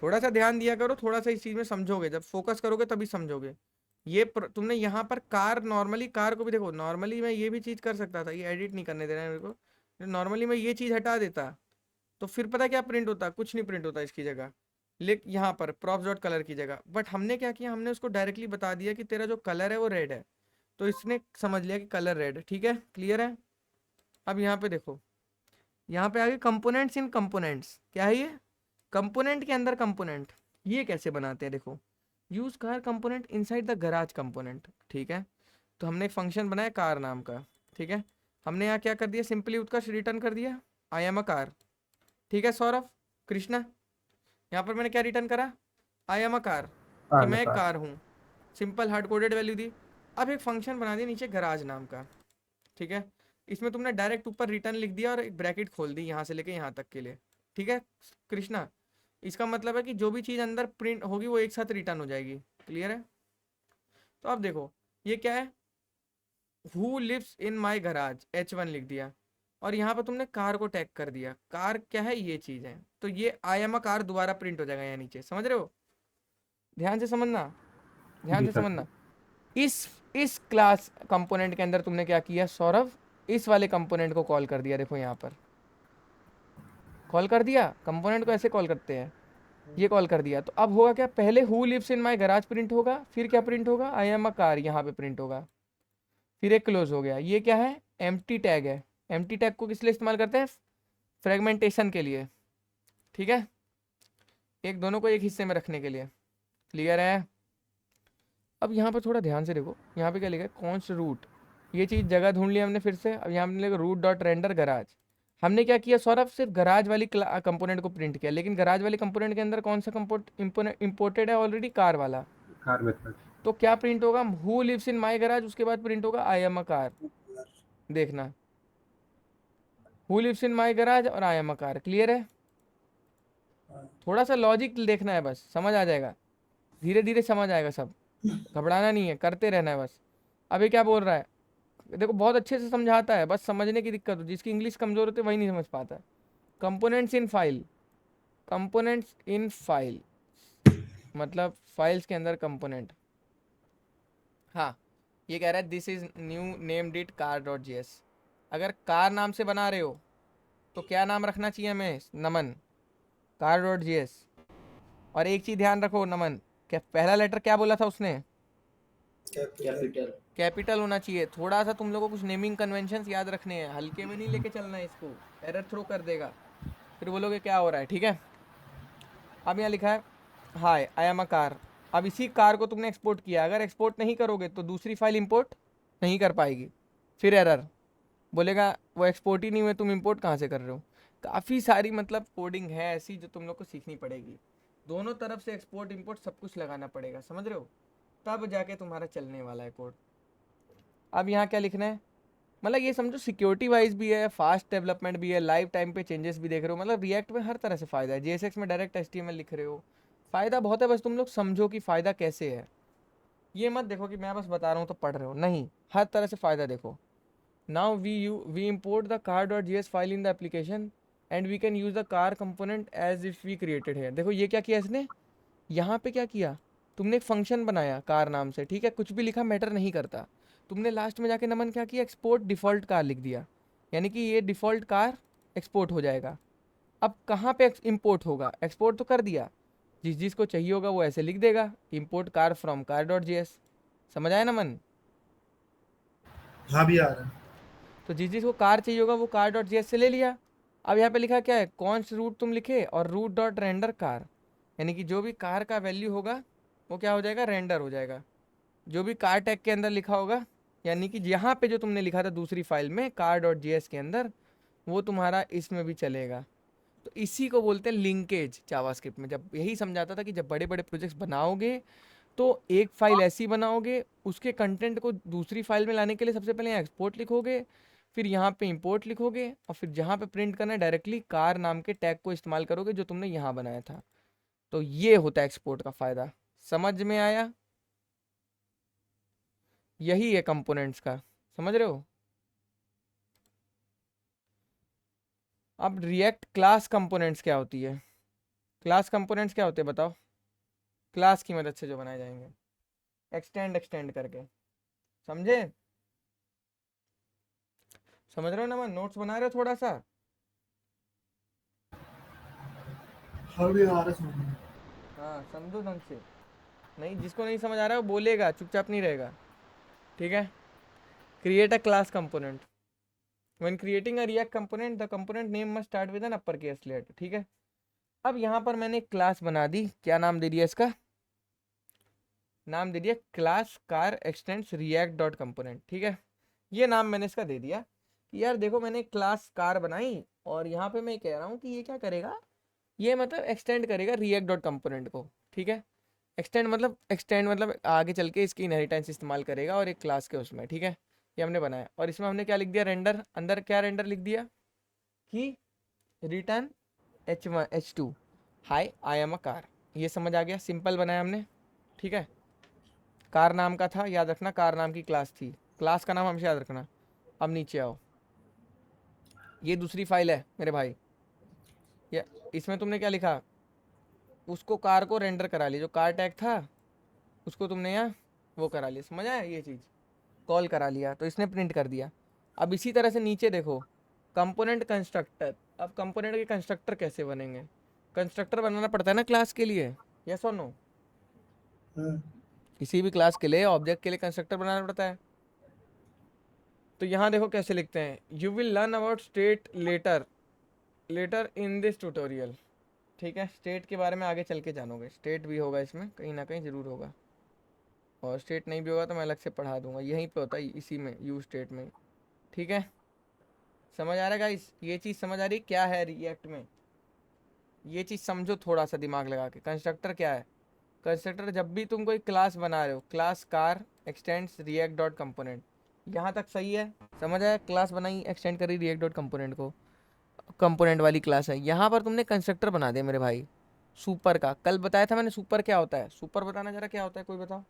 थोड़ा सा ध्यान दिया करो, थोड़ा सा इस चीज में समझोगे, जब फोकस करोगे तभी समझोगे। ये तुमने यहाँ पर कार, नॉर्मली कार को भी देखो, नॉर्मली मैं ये भी चीज कर सकता था, ये एडिट नहीं करने दे रहा है मेरे को, नॉर्मली मैं ये चीज हटा देता तो फिर पता क्या प्रिंट होता, कुछ नहीं प्रिंट होता इसकी जगह, लेकिन यहाँ पर प्रॉप्स डॉट कलर की जगह। बट हमने क्या किया, हमने उसको डायरेक्टली बता दिया कि तेरा जो कलर है वो रेड है, तो इसने समझ लिया कि कलर रेड है, ठीक है, क्लियर है। अब यहाँ पे देखो, यहाँ पे आगे कंपोनेंट्स इन कंपोनेंट्स, क्या है ये, कंपोनेंट के अंदर कंपोनेंट। ये कैसे बनाते हैं, देखो, use car component inside the garage component, ठीक है। तो हमने एक फंक्शन बनाया कार नाम का, ठीक है। हमने यहाँ क्या कर दिया, सिंपली उत्कर्ष रिटर्न कर दिया आई एम अ कार, ठीक है। सौरभ, कृष्णा, यहाँ पर मैंने क्या रिटर्न करा, आई एम अ कार, कि मैं एक कार हूँ, सिंपल हार्ड कोडेड वैल्यू दी। अब एक फंक्शन बना दिया नीचे गराज नाम का, ठीक है। इसमें तुमने डायरेक्ट ऊपर रिटर्न लिख दिया और एक ब्रैकेट खोल दी यहाँ से लेके यहाँ तक के लिए, ठीक है कृष्णा। इसका मतलब है कि जो भी चीज़ अंदर प्रिंट होगी वो एक साथ रिटर्न हो जाएगी, क्लियर है। तो अब देखो ये क्या है, who lives in my garage, H1 लिख दिया, और यहाँ पर तुमने कार को टैग कर दिया, कार क्या है, ये चीज़ है, तो ये आई एम अ कार दोबारा प्रिंट हो जाएगा यहाँ नीचे, समझ रहे हो, ध्यान से समझना, ध्यान से समझना। इस क्लास कंपोनेंट के अंदर तुमने क्या किया सौरभ, इस वाले कंपोनेंट को कॉल कर दिया, देखो यहाँ पर कॉल कर दिया, कंपोनेंट को ऐसे कॉल करते हैं, ये कॉल कर दिया। तो अब होगा क्या, पहले who lives in my garage print होगा, फिर क्या प्रिंट होगा, आई एम अ कार यहाँ पे प्रिंट होगा, फिर एक क्लोज हो गया। ये क्या है, एम्प्टी टैग है। एम्प्टी टैग को किस लिए इस्तेमाल करते हैं, फ्रेगमेंटेशन के लिए, ठीक है, एक दोनों को एक हिस्से में रखने के लिए, क्लियर है। अब यहाँ पर थोड़ा ध्यान से देखो, यहाँ पे क्या लिखा है, कॉन्स्ट रूट, ये चीज़ जगह ढूंढ ली हमने फिर से। अब यहाँ पे लिखा रूट डॉट रेंडर गराज। हमने क्या किया सौरभ, सिर्फ गराज वाली कंपोनेंट को प्रिंट किया, लेकिन गराज वाली कंपोनेंट के अंदर कौन सा इंपोर्टेड है ऑलरेडी, कार वाला। Car method. तो क्या प्रिंट होगा, who lives in my garage, उसके बाद प्रिंट होगा आई एम अ कार। देखना, who lives in my garage और I am a car, clear है। थोड़ा सा लॉजिक देखना है बस, समझ आ जाएगा। धीरे धीरे समझ आएगा सब, घबराना नहीं है, करते रहना है बस। अभी क्या बोल रहा है देखो, बहुत अच्छे से समझाता है, बस समझने की दिक्कत हो, जिसकी इंग्लिश कमज़ोर होती है वही नहीं समझ पाता है। Components in file, components in file मतलब फाइल्स के अंदर कंपोनेंट। हाँ, ये कह रहा है this is new named it car dot G S. अगर कार नाम से बना रहे हो तो क्या नाम रखना चाहिए हमें, नमन, कार डॉट जी एस। और एक चीज़ ध्यान रखो नमन, क्या पहला लेटर क्या बोला था उसने, कैपिटल। कैपिटल होना चाहिए। थोड़ा सा तुम लोगों को कुछ नेमिंग कन्वेंशंस याद रखने हैं, हल्के में नहीं लेके चलना है इसको, एरर थ्रो कर देगा, फिर बोलोगे क्या हो रहा है। ठीक है, अब यहाँ लिखा है हाय आई एम अ कार। अब इसी कार को तुमने एक्सपोर्ट किया, अगर एक्सपोर्ट नहीं करोगे तो दूसरी फाइल इंपोर्ट नहीं कर पाएगी, फिर एरर बोलेगा वो एक्सपोर्ट ही नहीं हुए, तुम इंपोर्ट कहाँ से कर रहे हो। काफ़ी सारी मतलब कोडिंग है ऐसी जो तुम लोग को सीखनी पड़ेगी, दोनों तरफ से एक्सपोर्ट इंपोर्ट सब कुछ लगाना पड़ेगा, समझ रहे हो, तब जाके तुम्हारा चलने वाला है कोड। अब यहाँ क्या लिखना है, मतलब ये समझो सिक्योरिटी वाइज भी है, फास्ट डेवलपमेंट भी है, लाइव टाइम पे चेंजेस भी देख रहे हो, मतलब रिएक्ट में हर तरह से फ़ायदा है। JSX में डायरेक्ट HTML लिख रहे हो, फ़ायदा बहुत है, बस तुम लोग समझो कि फ़ायदा कैसे है। ये मत देखो कि मैं बस बता रहा हूँ तो पढ़ रहे हो, नहीं, हर तरह से फ़ायदा देखो। Now we import the car.js file in the application and we can use the car component as if we created है। देखो ये क्या किया इसने, यहाँ पे क्या किया, तुमने एक फंक्शन बनाया कार नाम से, ठीक है, कुछ भी लिखा मैटर नहीं करता, तुमने लास्ट में जाके नमन क्या किया, एक्सपोर्ट डिफ़ॉल्ट कार लिख दिया, यानी कि ये डिफ़ॉल्ट कार एक्सपोर्ट हो जाएगा। अब कहाँ पे इंपोर्ट होगा, एक्सपोर्ट तो कर दिया, जिस जिसको चाहिए होगा वो ऐसे लिख देगा, import car from car dot G S. समझ आया नमन, हाँ भी आ रहा है। तो जिस जिसको कार चाहिए होगा वो कार डॉट जी एस से ले लिया। अब यहाँ पे लिखा क्या है, कौन सा रूट तुम लिखे, और रूट डॉट रेंडर कार, यानी कि जो भी कार का वैल्यू होगा वो क्या हो जाएगा, रेंडर हो जाएगा, जो भी कार टैग के अंदर लिखा होगा, यानी कि यहाँ पे जो तुमने लिखा था दूसरी फाइल में कार डॉट जी एस के अंदर, वो तुम्हारा इसमें भी चलेगा। तो इसी को बोलते हैं लिंकेज जावास्क्रिप्ट में। जब यही समझाता था कि जब बड़े बड़े प्रोजेक्ट्स बनाओगे तो एक फाइल ऐसी बनाओगे, उसके कंटेंट को दूसरी फाइल में लाने के लिए सबसे पहले यहाँ एक्सपोर्ट लिखोगे, फिर यहाँ पे इंपोर्ट लिखोगे, और फिर जहाँ पे प्रिंट करना है डायरेक्टली कार नाम के टैग को इस्तेमाल करोगे जो तुमने यहाँ बनाया था। तो ये होता है एक्सपोर्ट का फ़ायदा, समझ में आया, यही है कंपोनेंट्स का, समझ रहे हो। अब रिएक्ट क्लास कंपोनेंट्स क्या होती है, क्लास कंपोनेंट्स क्या होते हैं बताओ, क्लास की मदद से जो बनाए जाएंगे एक्सटेंड करके, समझे, समझ रहे हो ना, मैं नोट्स बना रहे हो थोड़ा सा। हाँ भी आ रहा है समझ में। हाँ समझो ढंग से, नहीं जिसको नहीं समझ आ रहा है वो बोलेगा, चुपचाप नहीं रहेगा, ठीक है। Create a class component, when creating a React component the component name must start with an upper case letter, ठीक है। अब यहाँ पर मैंने एक क्लास बना दी, क्या नाम दे दिया इसका, नाम दे दिया class car x tends react dot component, ठीक है। ये नाम मैंने इसका दे दिया कि यार देखो मैंने क्लास कार बनाई, और यहाँ पे मैं कह रहा हूँ कि ये क्या करेगा, ये मतलब एक्सटेंड करेगा रिएक्ट डॉट कंपोनेंट को, ठीक है। एक्सटेंड मतलब आगे चल के इसकी इनहेरिटेंस इस्तेमाल करेगा और एक क्लास के उसमें, ठीक है। ये हमने बनाया, और इसमें हमने क्या लिख दिया, रेंडर, अंदर क्या रेंडर लिख दिया कि return H2 high I am a car, ये समझ आ गया, सिंपल बनाया हमने, ठीक है। कार नाम का था, याद रखना कार नाम की क्लास थी, क्लास का नाम हमेशा याद रखना। अब नीचे आओ, ये दूसरी फाइल है मेरे भाई, ये इसमें तुमने क्या लिखा, उसको कार को रेंडर करा लिया, जो कार टैग था उसको तुमने यहाँ वो करा लिया, समझ आया, ये चीज़ कॉल करा लिया तो इसने प्रिंट कर दिया। अब इसी तरह से नीचे देखो कंपोनेंट कंस्ट्रक्टर, अब कंपोनेंट के कंस्ट्रक्टर कैसे बनेंगे, कंस्ट्रक्टर बनाना पड़ता है ना क्लास के लिए, यस और नो, किसी भी क्लास के लिए ऑब्जेक्ट के लिए कंस्ट्रक्टर बनाना पड़ता है। तो यहाँ देखो कैसे लिखते हैं, you will learn about state later in this tutorial, ठीक है। स्टेट के बारे में आगे चल के जानोगे, स्टेट भी होगा इसमें कहीं ना कहीं ज़रूर होगा, और स्टेट नहीं भी होगा तो मैं अलग से पढ़ा दूंगा, यहीं पे होता है इसी में यू स्टेट में, ठीक है। समझ आ रहा है गाइस, ये चीज़ समझ आ रही क्या है रिएक्ट में, ये चीज़ समझो थोड़ा सा दिमाग लगा के। कंस्ट्रक्टर क्या है, कंस्ट्रक्टर जब भी तुम कोई क्लास बना रहे हो, class car x tends react dot component, यहाँ तक सही है, समझ आया, क्लास बनाई एक्सटेंड करी रिएक्ट डॉट कंपोनेंट को, कंपोनेंट वाली क्लास है, यहाँ पर तुमने कंस्ट्रक्टर बना दिया मेरे भाई, सुपर का कल बताया था मैंने। सुपर क्या होता है? सुपर बताना जरा, क्या होता है, कोई बताओ।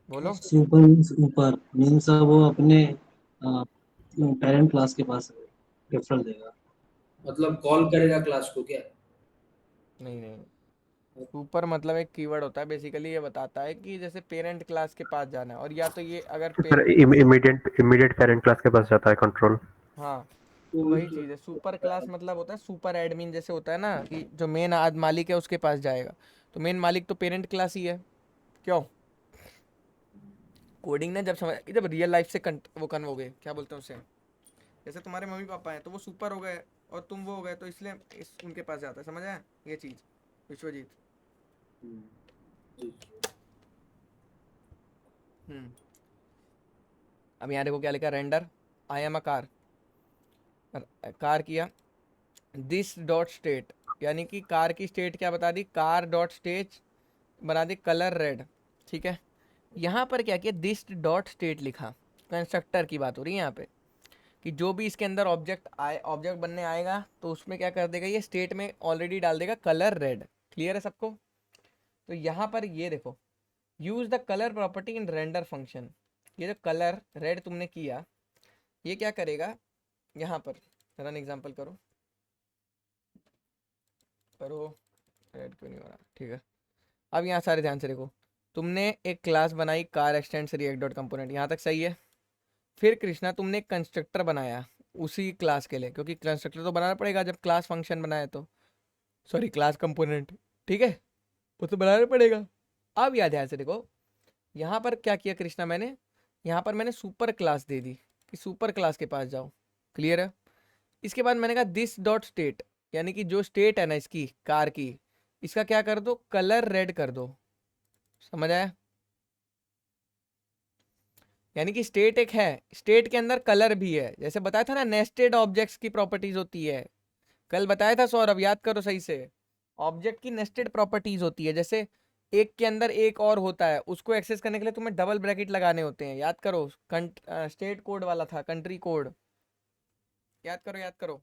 बोलो। सुपर मीन्स ऊपर, मीन्स वो अपने पेरेंट क्लास के पास रेफरल देगा। मतलब कॉल करेगा क्लास को क्या? नहीं नहीं, सुपर मतलब एक कीवर्ड होता है बेसिकली, ये बताता है कि जैसे पेरेंट क्लास के पास जाना है, और या तो ये अगर sir immediate immediate parent class के पास जाता है कंट्रोल। हाँ, तो वही चीज़ है। सुपर क्लास मतलब होता है सुपर एडमिन, जैसे होता है ना कि जो मेन आज मालिक है उसके पास जाएगा। तो मेन मालिक तो पेरेंट क्लास ही है। क्यों? कोडिंग ने जब समझ, जब रियल लाइफ से वो कन हो गए, क्या बोलते हैं उसे, जैसे तुम्हारे मम्मी पापा हैं तो वो सुपर हो गए और तुम वो हो गए, तो इसलिए उनके पास जाता है। समझ आया ये चीज़ विश्वजीत? हम्म। अब यहाँ देखो क्या लिखा, render I am a car. Car किया, दिस डॉट स्टेट, यानी कि कार की स्टेट क्या बता दी, कार डॉट स्टेट बना दी कलर रेड। ठीक है, यहाँ पर क्या किया, दिस डॉट स्टेट लिखा। कंस्ट्रक्टर की बात हो रही है यहाँ पे, कि जो भी इसके अंदर ऑब्जेक्ट आए, ऑब्जेक्ट बनने आएगा तो उसमें क्या कर देगा, ये स्टेट में ऑलरेडी डाल देगा कलर रेड। क्लियर है सबको? तो यहाँ पर ये देखो, use the colour property in render function. ये जो कलर रेड तुमने किया, ये क्या करेगा, यहाँ पर रन एग्जाम्पल करो करो, रेड क्यों नहीं हो रहा, ठीक है। अब यहाँ सारे ध्यान से देखो, तुमने एक क्लास बनाई car x tends react dot component, यहाँ तक सही है। फिर कृष्णा तुमने एक कंस्ट्रक्टर बनाया उसी क्लास के लिए, क्योंकि कंस्ट्रक्टर तो बनाना पड़ेगा जब क्लास फंक्शन बनाए तो, सॉरी क्लास कंपोनेंट, ठीक है, वो तो बनाना पड़ेगा। अब यहाँ ध्यान से देखो, यहाँ पर क्या किया कृष्णा, मैंने यहाँ पर मैंने सुपर क्लास दे दी कि सुपर क्लास के पास जाओ। क्लियर है? इसके बाद मैंने कहा दिस डॉट स्टेट, यानी कि जो स्टेट है ना इसकी कार की, इसका क्या कर दो, कलर रेड कर दो। समझ आया? यानी कि स्टेट एक है, स्टेट के अंदर कलर भी है। जैसे बताया था ना नेस्टेड ऑब्जेक्ट्स की प्रॉपर्टीज होती है, कल बताया था सौरभ, याद करो सही से। ऑब्जेक्ट की नेस्टेड प्रॉपर्टीज होती है, जैसे एक के अंदर एक और होता है, उसको एक्सेस करने के लिए तुम्हें डबल ब्रैकेट लगाने होते हैं। याद करो, स्टेट कोड वाला था, कंट्री कोड, याद करो याद करो,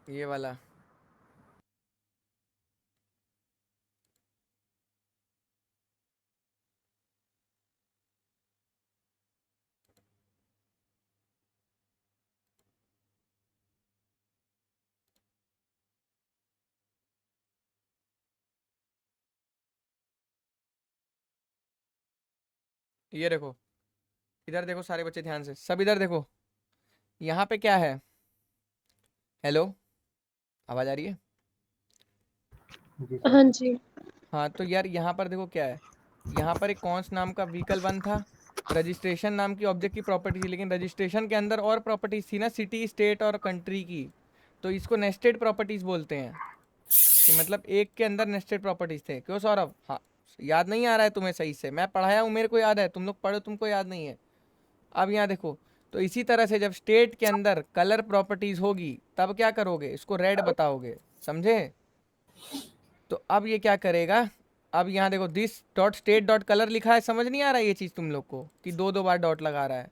ये वाला। ये देखो, इधर देखो सारे बच्चे ध्यान से, सब इधर देखो, यहाँ पे क्या है, हेलो, आवाज आ रही है? जी सर। हाँ जी। हाँ तो यार यहाँ पर देखो क्या है, यहाँ पर एक कॉन्स नाम का व्हीकल वन था, रजिस्ट्रेशन नाम की ऑब्जेक्ट की प्रॉपर्टी थी, लेकिन रजिस्ट्रेशन के अंदर और प्रॉपर्टीज थी ना, सिटी स्टेट और कंट्री की, तो इसको नेस्टेड प्रॉपर्टीज बोलते हैं। कि मतलब एक के अंदर नेस्टेड प्रॉपर्टीज थे। क्यों सौरभ? हाँ, याद नहीं आ रहा है तुम्हें सही से? मैं पढ़ाया हूँ, मेरे को याद है, तुम लोग पढ़ो, तुमको याद नहीं है। अब यहाँ देखो, तो इसी तरह से जब स्टेट के अंदर कलर प्रॉपर्टीज होगी तब क्या करोगे, इसको रेड बताओगे। समझे? तो अब ये क्या करेगा, अब यहाँ देखो this dot state dot colour लिखा है, समझ नहीं आ रहा है ये चीज़ तुम लोग को, कि दो दो बार डॉट लगा रहा है?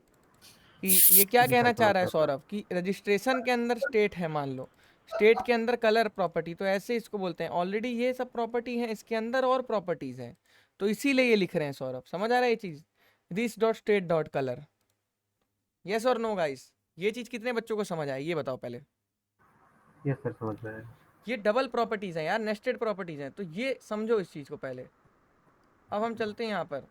कि ये क्या जी सर कहना चाह समझ रहा है गया सर। सौरभ, कि रजिस्ट्रेशन के अंदर स्टेट है, मान लो स्टेट के अंदर कलर प्रॉपर्टी, तो ऐसे इसको बोलते हैं। ऑलरेडी ये सब प्रॉपर्टी है इसके अंदर, और प्रॉपर्टीज हैं, तो इसीलिए ये लिख रहे हैं सौरभ। समझ आ रहा है ये चीज़, this dot state dot colour? Yes और नो गाइस? ये चीज़ कितने बच्चों को समझ आए ये बताओ पहले? यस सर समझ गए। ये डबल प्रॉपर्टीज हैं यार, नेस्टेड प्रॉपर्टीज हैं, तो ये समझो इस चीज़ को पहले। अब हम चलते हैं यहाँ पर,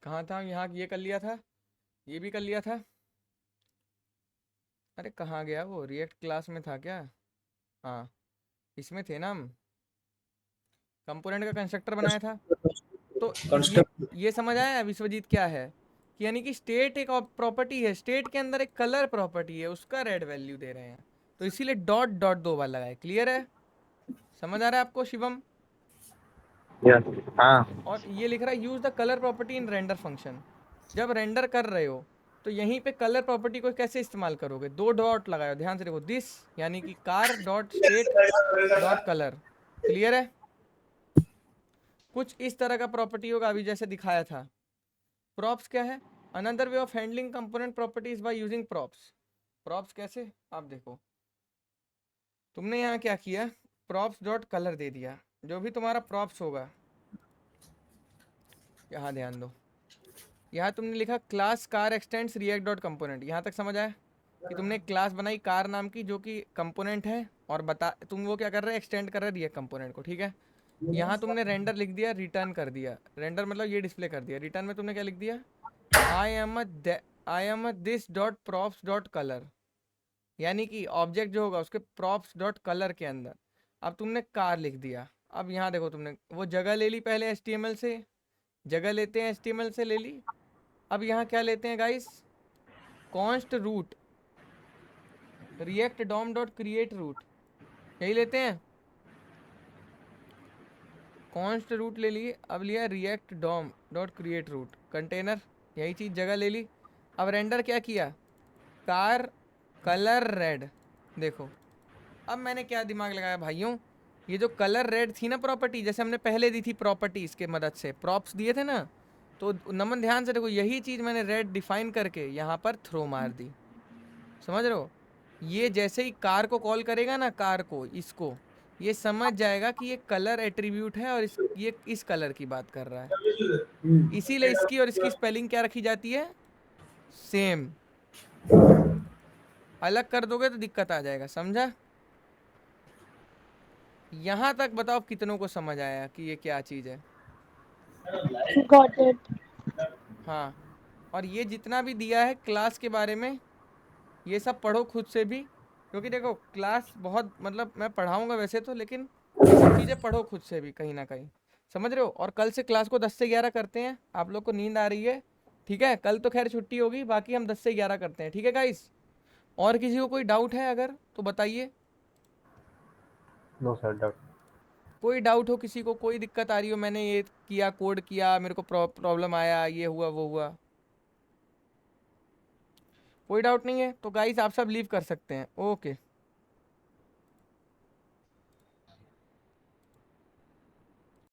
कहाँ था, यहाँ ये कर लिया था, ये भी कर लिया था। अरे कहाँ गया वो, रिएक्ट क्लास में था क्या? हाँ, इसमें थे ना हम, कंपोनेंट का कंस्ट्रक्टर बनाया था। तो Constant. ये समझ आया विश्वजीत क्या है कि यानी कि स्टेट एक प्रॉपर्टी है, स्टेट के अंदर एक कलर प्रॉपर्टी है, उसका रेड वैल्यू दे रहे हैं, तो इसीलिए डॉट डॉट 2 बार लगाए। क्लियर है? समझ आ रहा है आपको शिवम? यस हाँ और ये लिख रहा है use the colour property in render function. जब रेंडर कर रहे हो तो यहीं पे कलर प्रॉपर्टी को कैसे इस्तेमाल करोगे? 2 डॉट लगाओ, ध्यान से देखो, दिस यानी कि car dot state dot colour. Clear है? कुछ इस तरह का प्रॉपर्टी होगा अभी जैसे दिखाया था। प्रॉप्स क्या है? Another way of handling component properties by using props. Props कैसे? आप देखो, तुमने यहाँ क्या किया, प्रॉप्स डॉट कलर दे दिया। जो भी तुम्हारा प्रॉप्स होगा, यहाँ ध्यान दो, यहाँ तुमने लिखा class car x tends react dot component. यहाँ तक समझ आया कि तुमने एक क्लास बनाई कार नाम की जो कि कंपोनेंट है, और बता तुम वो क्या कर रहे हैं, एक्सटेंड कर रहे हैं रिएक्ट कंपोनेंट को। ठीक है, यहाँ तुमने रेंडर लिख दिया, रिटर्न कर दिया। रेंडर मतलब ये डिस्प्ले कर दिया। रिटर्न में तुमने क्या लिख दिया, I am this dot props dot colour, यानी कि ऑब्जेक्ट जो होगा उसके प्रॉप्स डॉट कलर के अंदर अब तुमने कार लिख दिया। अब यहाँ देखो, तुमने वो जगह ले ली पहले HTML से, जगह लेते हैं HTML से ले ली। अब यहाँ क्या लेते हैं guys, const root React DOM dot create root, यही लेते हैं। कॉन्स्ट रूट ले लिए, अब लिया React DOM dot create root container, यही चीज़ जगह ले ली। अब रेंडर क्या किया, कार कलर रेड। देखो अब मैंने क्या दिमाग लगाया भाइयों, ये जो कलर रेड थी ना प्रॉपर्टी, जैसे हमने पहले दी थी प्रॉपर्टी, इसके मदद से प्रॉप्स दिए थे ना, तो नमन ध्यान से देखो, यही चीज़ मैंने रेड डिफाइन करके यहाँ पर थ्रो मार दी। समझ रहे हो? ये जैसे ही कार को कॉल करेगा ना, कार को, इसको ये समझ जाएगा कि ये कलर एट्रीब्यूट है और ये इस कलर की बात कर रहा है। इसीलिए इसकी और इसकी स्पेलिंग क्या रखी जाती है, सेम। अलग कर दोगे तो दिक्कत आ जाएगा, समझा? यहाँ तक बताओ कितनों को समझ आया कि ये क्या चीज़ है? Got it. हाँ, और ये जितना भी दिया है क्लास के बारे में, ये सब पढ़ो खुद से भी, क्योंकि देखो क्लास बहुत, मतलब मैं पढ़ाऊँगा वैसे तो, लेकिन ये सब चीज़ें पढ़ो खुद से भी कहीं ना कहीं। समझ रहे हो? और कल से क्लास को 10 से 11 करते हैं। आप लोग को नींद आ रही है? ठीक है, कल तो खैर छुट्टी होगी, बाकी हम 10 से 11 करते हैं। ठीक है गाइस? और किसी को कोई डाउट है अगर तो बताइए। No sir doubt. कोई डाउट हो किसी को, कोई दिक्कत आ रही हो, मैंने ये किया, कोड किया, मेरे को प्रॉब्लम आया, ये हुआ वो हुआ, कोई डाउट नहीं है तो गाइस आप सब लीव कर सकते हैं। ओके।